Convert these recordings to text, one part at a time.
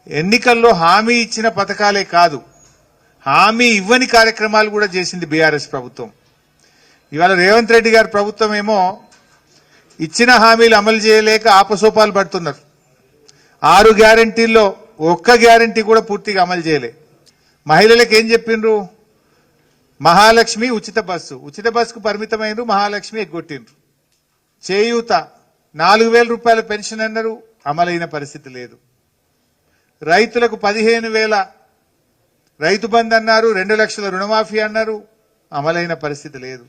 ఎన్నికల్లో హామీ ఇచ్చిన పథకాలే కాదు, హామీ ఇవ్వని కార్యక్రమాలు కూడా చేసింది బీఆర్ఎస్ ప్రభుత్వం. ఇవాళ రేవంత్ రెడ్డి గారి ప్రభుత్వం ఏమో ఇచ్చిన హామీలు అమలు చేయలేక ఆపసోపాలు పడుతున్నారు. 6 గ్యారంటీల్లో ఒక్క గ్యారంటీ కూడా పూర్తిగా అమలు చేయలే. మహిళలకు ఏం చెప్పిండ్రు? మహాలక్ష్మి ఉచిత బస్సుకు పరిమితమైనరు, మహాలక్ష్మి ఎగ్గొట్టిండ్రు. చేయూత 4,000 రూపాయల పెన్షన్ అన్నారు, అమలైన పరిస్థితి లేదు. రైతులకు 15,000 రైతు బంధు అన్నారు, 2 లక్షల రుణమాఫీ అన్నారు, అమలైన పరిస్థితి లేదు.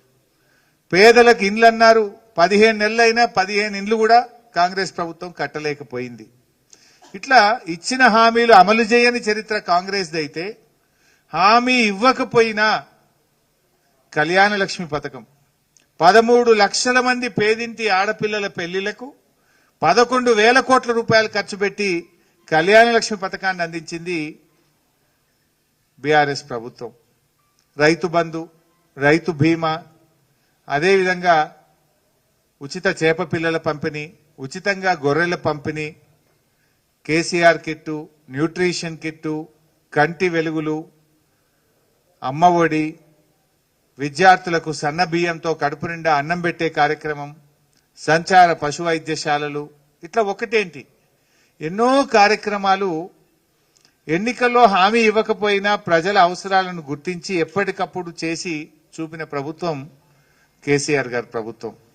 పేదలకు ఇండ్లు అన్నారు, 15 నెలలైనా 15 ఇండ్లు కూడా కాంగ్రెస్ ప్రభుత్వం కట్టలేకపోయింది. ఇట్లా ఇచ్చిన హామీలు అమలు చేయని చరిత్ర కాంగ్రెస్ది అయితే, హామీ ఇవ్వకపోయినా కళ్యాణ లక్ష్మి పథకం 13 లక్షల మంది పేదింటి ఆడపిల్లల పెళ్లిళ్లకు 11,000 కోట్ల రూపాయలు ఖర్చు పెట్టి కళ్యాణ లక్ష్మి పథకాన్ని అందించింది బీఆర్ఎస్ ప్రభుత్వం. రైతు బంధు, రైతు బీమా, అదేవిధంగా ఉచిత చేప పిల్లల పంపిణీ, ఉచితంగా గొర్రెల పంపిణీ, కేసీఆర్ కిట్టు, న్యూట్రిషన్ కిట్టు, కంటి వెలుగులు, అమ్మ ఒడి, విద్యార్థులకు సన్న బియ్యంతో కడుపు నిండా అన్నం పెట్టే కార్యక్రమం, సంచార పశు వైద్యశాలలు, ఇట్లా ఒకటేంటి ఎన్నో కార్యక్రమాలు ఎన్నికల్లో హామీ ఇవ్వకపోయినా ప్రజల అవసరాలను గుర్తించి ఎప్పటికప్పుడు చేసి చూపిన ప్రభుత్వం కేసీఆర్ గారి ప్రభుత్వం.